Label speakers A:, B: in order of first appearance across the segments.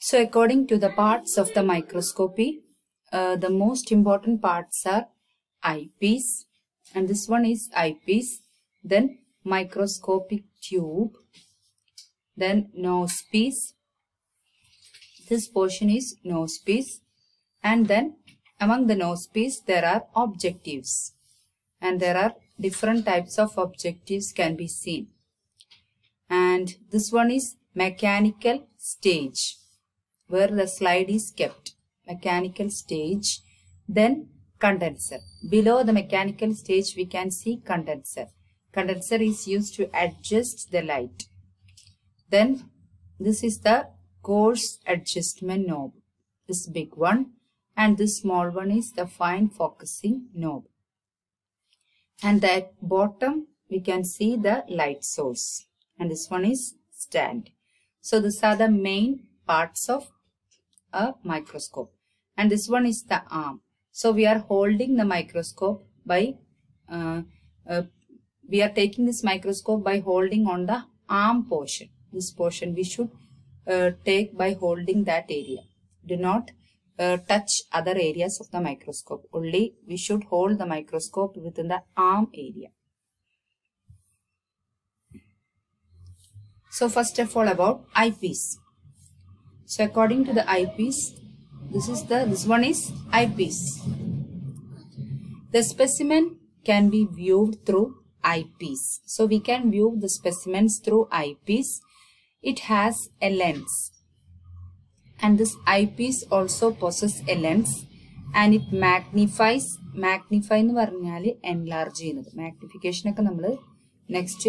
A: So according to the parts of the microscopy, the most important parts are eyepiece, and this one is eyepiece, then microscopic tube, then nosepiece. This portion is nosepiece, and then among the nosepiece there are objectives, and there are different types of objectives can be seen. And this one is mechanical stage, where the slide is kept. Mechanical stage, then condenser. Below the mechanical stage we can see condenser. Condenser is used to adjust the light. Then this is the coarse adjustment knob, this big one, and this small one is the fine focusing knob. And at bottom we can see the light source, and this one is stand. So these are the main parts of a microscope, and this one is the arm. So we are holding the microscope by we are taking this microscope by holding on the arm portion. This portion we should take by holding that area. Do not touch other areas of the microscope. Only we should hold the microscope within the arm area. So first of all about eyepiece. So according to the eyepiece, this one is eyepiece. The specimen can be viewed through eyepiece. So we can view the specimens through eyepiece. It has a lens, and this eyepiece also possesses a lens, and it magnifies. Magnify എന്ന് പറഞ്ഞാൽ enlarge ചെയ്യുന്നത്. Magnification ഒക്കെ നമ്മൾ next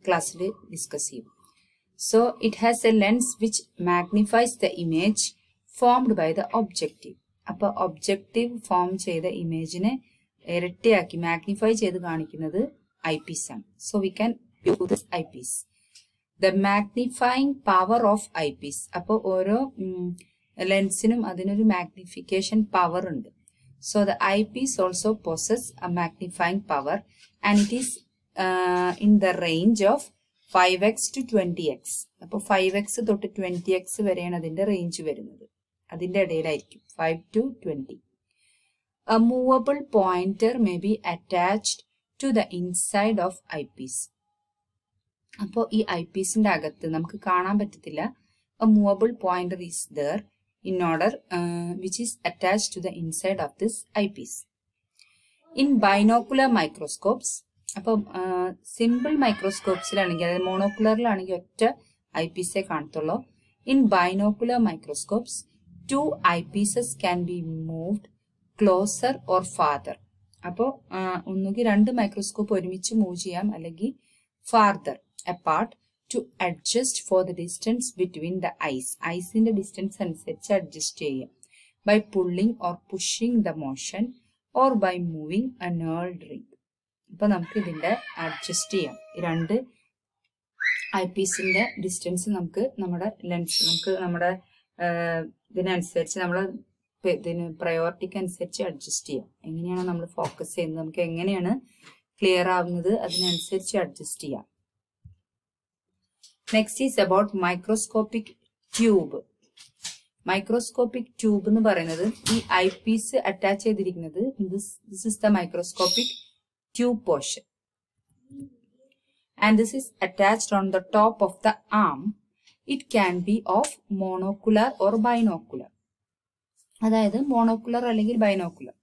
A: classൽ discuss ചെയ്യും. So it has a lens which magnifies the image formed by the objective. അപ്പോൾ objective form ചെയ്ത ഇമേജിനെ ഇരട്ടിയാക്കി magnify ചെയ്ത് കാണിക്കുന്നത് eyepiece ആണ്. So we can view this eyepiece. The magnifying power of eyepiece. അപ്പോൾ ഓരോ ലെൻസിനും അതിനൊരു magnification power ഉണ്ട്. So the eyepiece also possesses a magnifying power, and it is in the range of 5x to 20x. അപ്പോൾ 5x തൊട്ട് 20x വരെയാണ് അതിന്റെ range വരുന്നത്. അതിന്റെ ഇടയിലായിരിക്കും 5 to 20. A movable pointer may be attached to the inside of eyepiece. അപ്പോൾ ഈ ഐപീസിന്റെ അകത്ത് നമുക്ക് കാണാൻ പറ്റത്തില്ല. A movable pointer is there in order which is attached to the inside of this eyepiece. In binocular microscopes, അപ്പോൾ simple മൈക്രോസ്കോപ്സിലാണെങ്കിൽ അതായത് മോണോക്കുലറിലാണെങ്കിൽ ഒറ്റ ഐപീസേ കാണത്തുള്ളൂ. In binocular microscopes, 2 eyepieces can be moved closer or farther. അപ്പോൾ ഒന്നുകിൽ 2 മൈക്രോസ്കോപ്പ് ഒരുമിച്ച് move ചെയ്യാം, അല്ലെങ്കിൽ farther apart to adjust for the distance between the eyes. Eyesന്റെ ഡിസ്റ്റൻസ് അനുസരിച്ച് അഡ്ജസ്റ്റ് ചെയ്യാം by pulling or pushing the motion or by moving a knurled ring. അപ്പോൾ നമുക്ക് ഇതിന്റെ അഡ്ജസ്റ്റ് ചെയ്യാം. ഈ 2 ഐപീസിന്റെ ഡിസ്റ്റൻസ് നമുക്ക് നമ്മുടെ ലെൻസ് നമ്മുടെ ഇതിനനുസരിച്ച് ഇതിന് പ്രയോറിറ്റിക്ക് അനുസരിച്ച് അഡ്ജസ്റ്റ് ചെയ്യാം. എങ്ങനെയാണ് നമ്മൾ ഫോക്കസ് ചെയ്യുന്നത്, നമുക്ക് എങ്ങനെയാണ് ക്ലിയർ ആവുന്നത്, അതിനനുസരിച്ച് അഡ്ജസ്റ്റ് ചെയ്യാം. Next is about microscopic tube. Microscopic tube എന്ന് പറയുന്നത് ഈ ഐപീസ് അറ്റാച്ച് ചെയ്തിരിക്കുന്നത് this is the microscopic tube portion, and this is attached on the top of the arm. It can be of monocular or binocular. അതായത് monocular അല്ലെങ്കിൽ binocular.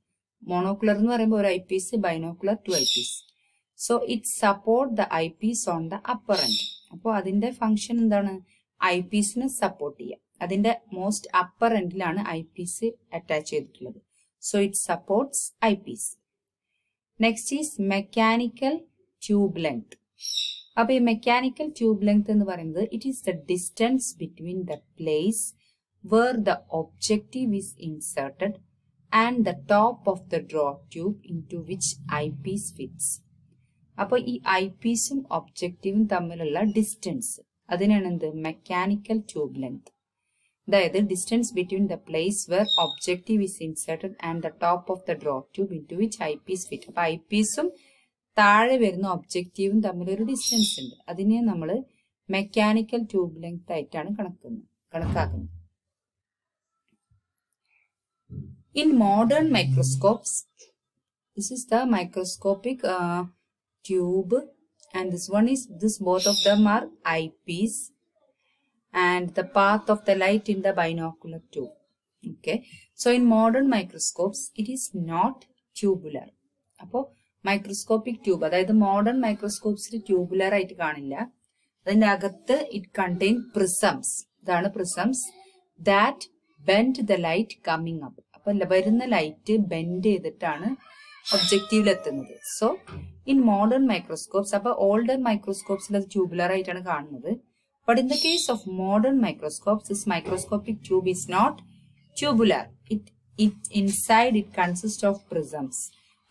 A: Monocular എന്ന് പറയുമ്പോൾ ഒരു eyepiece, binocular 2 eyepiece. So it support the eyepiece on the upper end. അപ്പോൾ അതിന്റെ function എന്താണ്? ഐപീസിനെ support ചെയ്യുക. അതിന്റെ മോസ്റ്റ് അപ്പർ എൻഡിലാണ് ഐപീസ് അറ്റാച്ച് ചെയ്തിട്ടുള്ളത്. So it supports eyepiece. Next is mechanical tube length. അപ്പൊ ഈ മെക്കാനിക്കൽ ട്യൂബ് ലെങ്ത് എന്ന് പറയുന്നത് it is the distance between the place where the objective is inserted and the top of the draw tube into which eyepiece fits. അപ്പോൾ ഈ ഐപീസും ഒബ്ജക്റ്റീവും തമ്മിലുള്ള distance, അതിനാണ് എന്ത്? Mechanical tube length. അതായത് distance between the place where objective is inserted and the top of the draw tube into which eyepiece fit. അപ്പൊ ഐപീസും താഴെ വരുന്ന ഒബ്ജക്റ്റീവും തമ്മിലൊരു ഡിസ്റ്റൻസ് ഉണ്ട്. അതിനെ നമ്മൾ മെക്കാനിക്കൽ ട്യൂബ് ലെങ്ത് ആയിട്ടാണ് കണക്കാക്കുന്നത്. In modern microscopes, this is the microscopic tube, and this one is, this both of them are eyepiece, and the path of the light in the binocular tube. Okay, so in modern microscopes it is not tubular. Appo microscopic tube, അതായത് modern microscopes tubular ആയിട്ട് കാണില്ല. അതിന്റെ അകത്ത് it contain prisms. ഇതാണ് prisms that bend the light coming up. അപ്പൊ വരുന്ന light bend ചെയ്തിട്ടാണ് ഒബ്ജക്റ്റീവിൽ എത്തുന്നത്. സോ ഇൻ മോഡേൺ മൈക്രോസ്കോപ്സ്, അപ്പൊ ഓൾഡർ മൈക്രോസ്കോപ്സിൽ അത് ട്യൂബുലർ ആയിട്ടാണ് കാണുന്നത്. But in the case of modern microscopes, this microscopic tube is not tubular. It inside it consists of prisms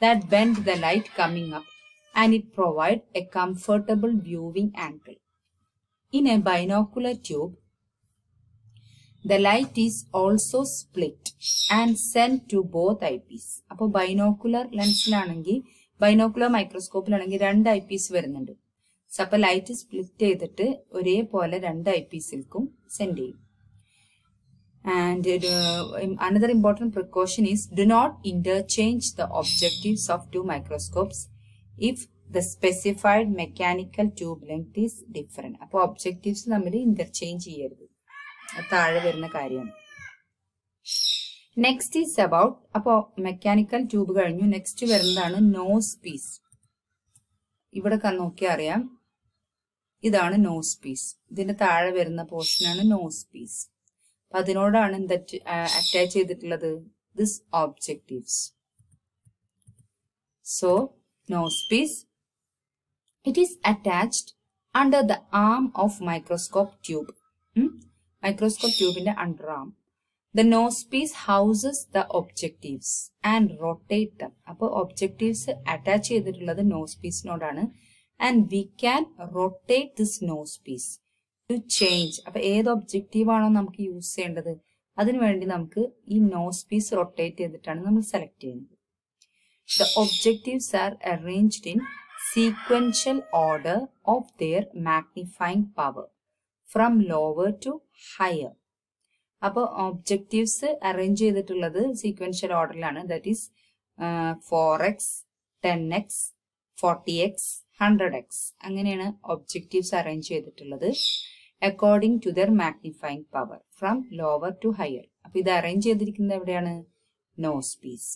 A: that bend the light coming up, and it provide a comfortable viewing angle. In a binocular tube, the light is also split and sent to both eyepiece. അപ്പോൾ binocular ലെൻസിലാണെങ്കിൽ, binocular മൈക്രോസ്കോപ്പിലാണെങ്കിൽ രണ്ട് eyepiece വരുന്നുണ്ട്. So അപ്പോൾ light split ചെയ്തിട്ട് ഒരേപോലെ രണ്ട് ഐപീസിൽക്കും send ചെയ്യും. And another important precaution is, do not interchange the objectives of two microscopes if the specified mechanical tube length is different. അപ്പോൾ objectives നമ്മൾ ഇന്റർചേഞ്ച് ചെയ്യരുത്, താഴെ വരുന്ന കാര്യമാണ്. നെക്സ്റ്റ് ഈസ് അബൌട്ട്, അപ്പോൾ മെക്കാനിക്കൽ ട്യൂബ് കഴിഞ്ഞു, നെക്സ്റ്റ് വരുന്നതാണ് നോസ് പീസ്. ഇവിടെ നോക്കിയാൽ അറിയാം, ഇതാണ് നോസ് പീസ്. ഇതിന്റെ താഴെ വരുന്ന പോർഷനാണ് നോസ് പീസ്. അതിനോടാണ് എന്താ അറ്റാച്ച് ചെയ്തിട്ടുള്ളത്, this objectives. So nose piece, it is attached under the arm of microscope tube. Microscope ട്യൂബിന്റെ under arm. The nose piece houses the objectives and rotate them. അപ്പോൾ objectives attach ചെയ്തിട്ടുള്ളത് nose പീസിനോടാണ്. And we can rotate this nose piece to change. അപ്പൊ ഏത് objective ആണോ നമുക്ക് use ചെയ്യേണ്ടത്, അതിനുവേണ്ടി നമുക്ക് ഈ നോസ് പീസ് റൊട്ടേറ്റ് ചെയ്തിട്ടാണ് നമ്മൾ സെലക്ട് ചെയ്യുന്നത്. The objectives are arranged in sequential order of their magnifying power from lower to higher. അപ്പോൾ ഒബ്ജക്റ്റീവ്സ് അറേഞ്ച് ചെയ്തിട്ടുള്ളത് സീക്വൻഷ്യൽ ഓർഡറിലാണ്. That is 4x, 10x, 40x, 100x. അങ്ങനെയാണ് ഒബ്ജക്റ്റീവ്സ് അറേഞ്ച് ചെയ്തിട്ടുള്ളത് according to their magnifying power from lower to higher. അപ്പൊ ഇത് arrange ചെയ്തിരിക്കുന്നത് എവിടെയാണ്, nose piece.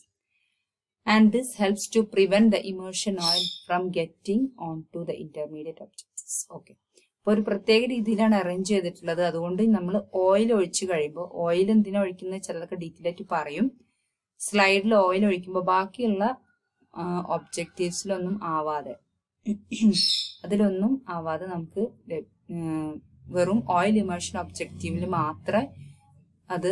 A: And this helps to prevent the immersion oil from getting on to the intermediate objectives. Okay, അപ്പൊ ഒരു പ്രത്യേക രീതിയിലാണ് അറേഞ്ച് ചെയ്തിട്ടുള്ളത്. അതുകൊണ്ട് നമ്മൾ ഓയിൽ ഒഴിച്ചു കഴിയുമ്പോൾ, ഓയിൽ എന്തിനാ ഒഴിക്കുന്നത് ചിലർക്ക് ഡീറ്റെയിൽ ആയിട്ട് പറയും. സ്ലൈഡിൽ ഓയിൽ ഒഴിക്കുമ്പോൾ ബാക്കിയുള്ള ഒബ്ജക്റ്റീവ്സിലൊന്നും ആവാതെ, അതിലൊന്നും ആവാതെ നമുക്ക് വെറും ഓയിൽ ഇമേർഷൻ ഒബ്ജക്റ്റീവിൽ മാത്രമേ അത്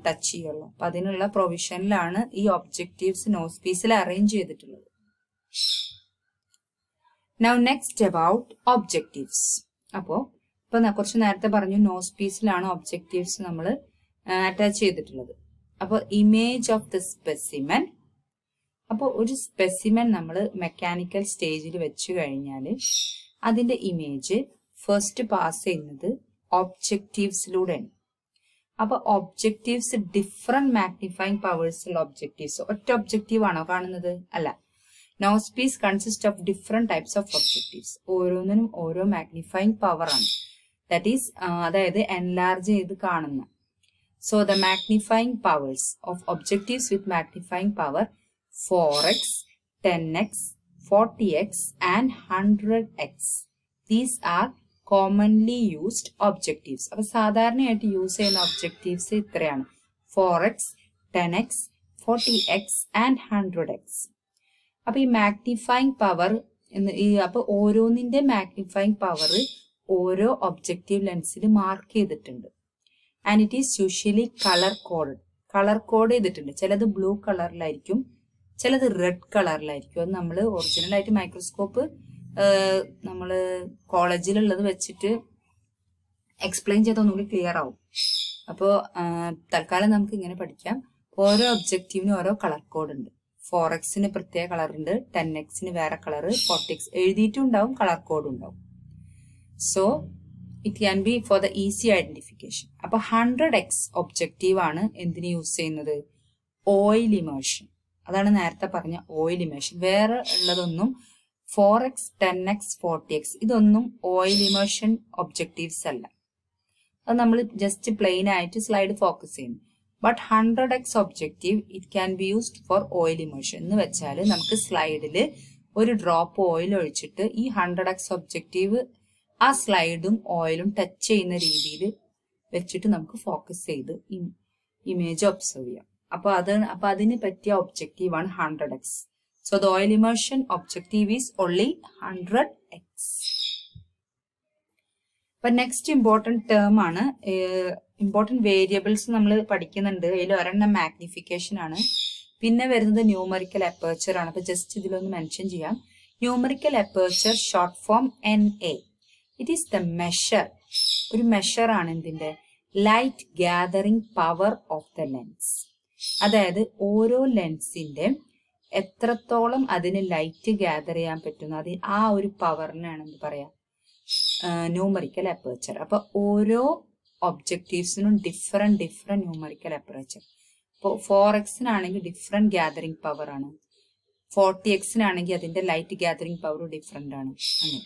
A: ടച്ച് ചെയ്യുള്ളൂ. അപ്പൊ അതിനുള്ള പ്രൊവിഷനിലാണ് ഈ ഒബ്ജക്റ്റീവ്സ് നോസ് പീസിൽ അറേഞ്ച് ചെയ്തിട്ടുള്ളത്. Now next about objectives. അപ്പോ ഇപ്പൊ കുറച്ച് നേരത്തെ പറഞ്ഞു നോസ് പീസിലാണ് ഒബ്ജക്റ്റീവ്സ് നമ്മൾ അറ്റാച്ച് ചെയ്തിട്ടുള്ളത്. അപ്പോൾ ഇമേജ് ഓഫ് ദ സ്പെസിമെൻ. അപ്പോൾ ഒരു സ്പെസിമെൻ നമ്മൾ മെക്കാനിക്കൽ സ്റ്റേജിൽ വെച്ച് കഴിഞ്ഞാൽ അതിന്റെ ഇമേജ് ഫസ്റ്റ് പാസ് ചെയ്യുന്നത് ഒബ്ജക്റ്റീവ്സിലൂടെയാണ്. അപ്പൊ ഒബ്ജക്റ്റീവ്സ് ഡിഫറെന്റ് മാഗ്നിഫൈങ് പവേഴ്സ് ഉള്ള ഒബ്ജക്റ്റീവ്സ്. ഒറ്റ ഒബ്ജക്റ്റീവ് ആണോ കാണുന്നത്? അല്ല. Nose piece consist of different types of objectives. ഓരോന്നിനും ഓരോ മാഗ്നിഫൈങ് പവർ ആണ്. ദാറ്റ് ഈസ് അതായത് എൻലാർജ് ചെയ്ത് കാണുന്ന. So the magnifying powers of objectives with magnifying power 4x, 10x, 40x and 100x. These are commonly used objectives. അപ്പോൾ സാധാരണയായിട്ട് use ചെയ്യുന്ന objectives ഇത്രയാണ്: 4x, 10x, 40x and 100x. അപ്പൊ ഈ മാഗ്നിഫൈങ് പവർ അപ്പൊ ഓരോന്നിന്റെ മാഗ്നിഫൈങ് പവർ ഓരോ ഒബ്ജക്റ്റീവ് ലെൻസിൽ മാർക്ക് ചെയ്തിട്ടുണ്ട്. And it is usually colour coded. Colour code ചെയ്തിട്ടുണ്ട്. ചിലത് ബ്ലൂ കളറിലായിരിക്കും, ചിലത് റെഡ് കളറിലായിരിക്കും. അത് നമ്മൾ ഒറിജിനൽ ആയിട്ട് മൈക്രോസ്കോപ്പ് നമ്മൾ കോളേജിലുള്ളത് വെച്ചിട്ട് എക്സ്പ്ലെയിൻ ചെയ്ത് ഒന്നുകൂടി ക്ലിയർ ആവും. അപ്പോൾ തൽക്കാലം നമുക്ക് ഇങ്ങനെ പഠിക്കാം. ഓരോ ഒബ്ജക്റ്റീവിനും ഓരോ കളർ കോഡ് ഉണ്ട്. 4xന് പ്രത്യേക കളർ ഉണ്ട്, 10xന് വേറെ കളർ, 40x എഴുതിയിട്ടും ഉണ്ടാവും, കളർ കോഡും ഉണ്ടാവും. So it can B for the easy identification. അപ്പൊ 100x ഒബ്ജക്റ്റീവ് ആണ് എന്തിന് യൂസ് ചെയ്യുന്നത്? ഓയിൽ ഇമേഷൻ. അതാണ് നേരത്തെ പറഞ്ഞ ഓയിൽ ഇമേഷൻ. വേറെ ഉള്ളതൊന്നും 4x, 10x, 40x ഇതൊന്നും ഓയിൽ ഇമേഷൻ ഒബ്ജക്റ്റീവ്സ് അല്ല. അത് നമ്മൾ ജസ്റ്റ് പ്ലെയിൻ ആയിട്ട് സ്ലൈഡ് ഫോക്കസ് ചെയ്യുന്നു. But 100x objective it can be used for oil immersion എന്ന് വെച്ചാൽ നമുക്ക് സ്ലൈഡിൽ ഒരു ഡ്രോപ്പ് ഓയിൽ ഒഴിച്ചിട്ട് ഈ 100x ഒബ്ജക്റ്റീവ് ആ സ്ലൈഡും ഓയിലും ടച്ച് ചെയ്യുന്ന രീതിയിൽ വെച്ചിട്ട് നമുക്ക് ഫോക്കസ് ചെയ്ത് ഇമേജ് ഒബ്സർവ് ചെയ്യാം. അപ്പൊ അതിന് പറ്റിയ ഒബ്ജക്റ്റീവ് ആണ് 100x. So the oil ഇമേഷൻ objective is only 100x. അപ്പൊ നെക്സ്റ്റ് ഇമ്പോർട്ടന്റ് ടേം ആണ്, ഇമ്പോർട്ടന്റ് വേരിയബിൾസ് നമ്മൾ പഠിക്കുന്നുണ്ട്. അതിൽ ഒരെണ്ണം മാഗ്നിഫിക്കേഷൻ ആണ്, പിന്നെ വരുന്നത് ന്യൂമറിക്കൽ അപ്പേർച്ചർ ആണ്. അപ്പൊ ജസ്റ്റ് ഇതിലൊന്ന് മെൻഷൻ ചെയ്യാം. Numerical aperture short form NA. It is the measure, ഒരു മെഷർ ആണ് എന്തിന്റെ, light gathering power of the lens. അതായത് ഓരോ ലെൻസിന്റെ എത്രത്തോളം അതിന് ലൈറ്റ് ഗ്യാദർ ചെയ്യാൻ പറ്റുന്ന ആ ഒരു പവറിനാണ് എന്ത് പറയാ, ന്യൂമറിക്കൽ അപ്പേർച്ചർ. അപ്പൊ ഓരോ ഒബ്ജക്റ്റീവ്സിനും ഡിഫറെന്റ് ന്യൂമറിക്കൽ അപ്പേർച്ചർ. ഇപ്പോൾ 4x ഡിഫറെന്റ് ഗ്യാദറിംഗ് പവർ ആണ്, 40x അതിന്റെ ലൈറ്റ് ഗ്യാദറിംഗ് പവർ ഡിഫറെന്റ് ആണ്. അങ്ങനെ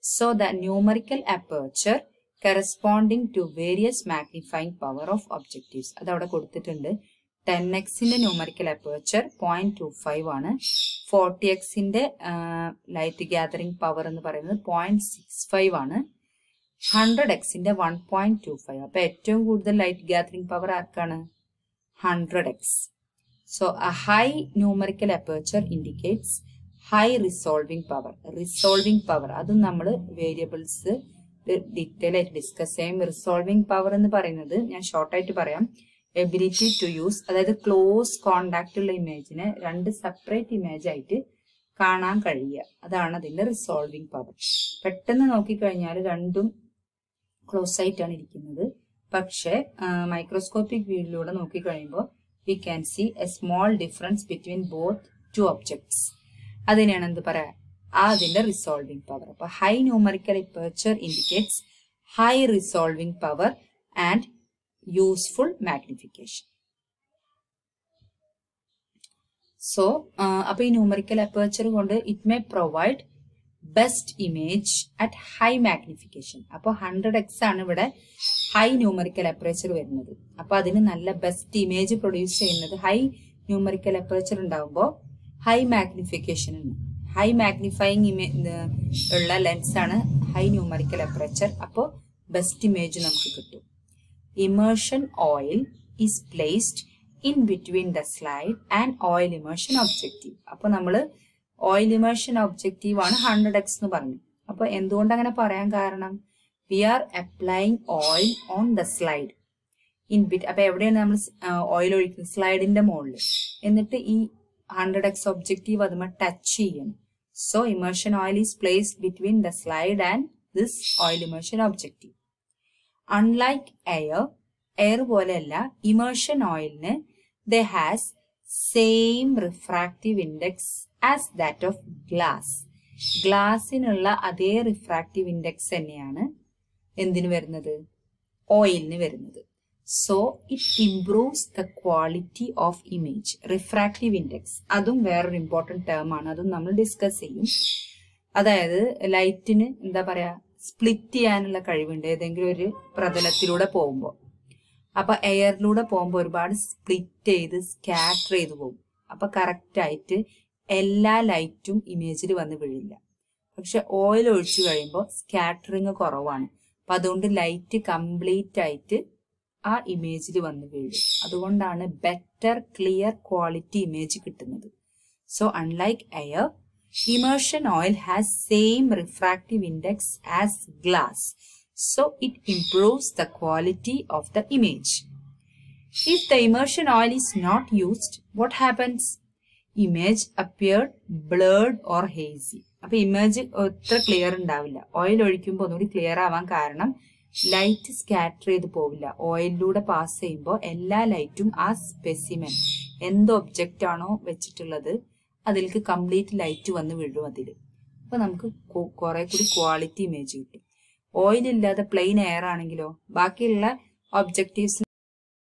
A: so the numerical aperture corresponding to various magnifying power of objectives അത് അവിടെ കൊടുത്തിട്ടുണ്ട്. 10x ന്യൂമറിക്കൽ അപ്പേർച്ചർ 0.25 ആണ്. 40x ലൈറ്റ് ഗ്യാദറിംഗ് പവർ എന്ന് പറയുന്നത് 0.65 ആണ്. 100x 1.25. അപ്പൊ ഏറ്റവും കൂടുതൽ ലൈറ്റ് ഗ്യാദറിംഗ് പവർ ആർക്കാണ്, 100x. So a high numerical aperture indicates high resolving power. Resolving power അതും നമ്മൾ വേരിയബിൾസ് ഡീറ്റെയിൽ ആയിട്ട് ഡിസ്കസ് ചെയ്യും. റിസോൾവിംഗ് പവർ എന്ന് പറയുന്നത് ഞാൻ ഷോർട്ടായിട്ട് പറയാം, എബിലിറ്റി ടു യൂസ്, അതായത് ക്ലോസ് കോണ്ടാക്ട് ഉള്ള ഇമേജിനെ രണ്ട് സെപ്പറേറ്റ് ഇമേജ് ആയിട്ട് കാണാൻ കഴിയുക, അതാണ് അതിന്റെ റിസോൾവിംഗ് പവർ. പെട്ടെന്ന് നോക്കിക്കഴിഞ്ഞാൽ രണ്ടും ക്ലോസ് ആയിട്ടാണ് ഇരിക്കുന്നത്. പക്ഷെ microscopic വ്യൂയിലൂടെ നോക്കിക്കഴിയുമ്പോൾ we can see a small difference between both two objects. അതിനെയാണ് എന്ത് പറയാ, അതിന്റെ റിസോൾവിംഗ് പവർ. അപ്പൊ high numerical aperture indicates high resolving power and useful magnification. So അപ്പൊ ഈ ന്യൂമറിക്കൽ അപ്പേർച്ചർ കൊണ്ട് it may provide best image at high magnification. അപ്പൊ 100x ആണ് ഇവിടെ ഹൈ ന്യൂമറിക്കൽ അപ്പേർച്ചർ വരുന്നത്. അപ്പൊ അതിന് നല്ല ബെസ്റ്റ് ഇമേജ് പ്രൊഡ്യൂസ് ചെയ്യുന്നത് ഹൈ ന്യൂമറിക്കൽ അപ്പേർച്ചർ ഉണ്ടാവുമ്പോൾ ഹൈ മാഗ്നിഫിക്കേഷൻ ആണ്. ഹൈ മാഗ്നിഫൈങ് ഉള്ള ലെൻസ് ആണ് ഹൈ ന്യൂമറിക്കൽ അപ്പേർച്ചർ. അപ്പോൾ ബെസ്റ്റ് ഇമേജ് നമുക്ക് കിട്ടും. Immersion oil is placed in between the slide and oil immersion objective. അപ്പൊ നമ്മള് ഓയിൽ ഇമേർഷൻ ഒബ്ജക്റ്റീവ് ആണ് 100x എന്ന് പറഞ്ഞു. അപ്പൊ എന്തുകൊണ്ട് അങ്ങനെ പറയാൻ കാരണം, we are applying oil on the slide in bit. അപ്പൊ എവിടെയാണ് നമ്മൾ ഓയിൽ ഒഴിക്കുന്നത്, സ്ലൈഡിന്റെ മുകളിൽ. എന്നിട്ട് ഈ 100x ഒബ്ജക്റ്റീവ് അതുമായി ടച്ച് ചെയ്യണം. So immersion oil is placed between the slide and this oil immersion objective. Unlike air പോലെയല്ല ഇമേർഷൻ ഓയിലിന് the has same refractive index as that of glass. ഗ്ലാസിനുള്ള അതേ റിഫ്രാക്റ്റീവ് ഇൻഡെക്സ് തന്നെയാണ് എന്തിനു വരുന്നത്, ഓയിലിന് വരുന്നത്. So it improves the quality of image. Refractive index അതും വേറൊരു ഇമ്പോർട്ടന്റ് ടേം ആണ്, അതും നമ്മൾ ഡിസ്കസ് ചെയ്യും. അതായത് ലൈറ്റിന് എന്താ പറയാ, സ്പ്ലിറ്റ് ചെയ്യാനുള്ള കഴിവുണ്ട് ഏതെങ്കിലും ഒരു പ്രതലത്തിലൂടെ പോകുമ്പോൾ. അപ്പൊ എയറിലൂടെ പോകുമ്പോൾ ഒരുപാട് സ്പ്ലിറ്റ് ചെയ്ത് സ്കാറ്റർ ചെയ്ത് പോകും. അപ്പൊ കറക്റ്റ് ആയിട്ട് എല്ലാ ലൈറ്റും ഇമേജിൽ വന്ന് വീഴില്ല. പക്ഷെ ഓയിൽ ഒഴിച്ചു കഴിയുമ്പോൾ സ്കാറ്ററിങ് കുറവാണ്. അപ്പൊ അതുകൊണ്ട് ലൈറ്റ് കംപ്ലീറ്റ് ആയിട്ട് ആ ഇമേജിൽ വന്ന് വീഴും. അതുകൊണ്ടാണ് ബെറ്റർ ക്ലിയർ ക്വാളിറ്റി ഇമേജ് കിട്ടുന്നത്. So unlike air, immersion oil has same refractive index as glass, so it improves the quality of the image. If the immersion oil is not used, what happens? Image appeared blurred or hazy. അപ്പോൾ image അത്ര clear ഉണ്ടാവില്ല. Oil ഒഴിക്കുമ്പോൾ ഒന്നുകൂടി clear ആവാൻ കാരണം light scatter ചെയ്ത് പോവില്ല. ഓയിലിലൂടെ pass ചെയ്യുമ്പോൾ എല്ലാ ലൈറ്റും ആ സ്പെസിമെൻ എന്ത് ഒബ്ജക്റ്റ് ആണോ വെച്ചിട്ടുള്ളത് അതിലേക്ക് കംപ്ലീറ്റ് ലൈറ്റ് വന്ന് വീഴും അതിൽ. അപ്പൊ നമുക്ക് കുറെ കൂടി ക്വാളിറ്റി ഇമേജ് കിട്ടും. ഓയിൽ ഇല്ലാതെ പ്ലെയിൻ എയർ ആണെങ്കിലോ ബാക്കിയുള്ള ഒബ്ജക്റ്റീവ്സ്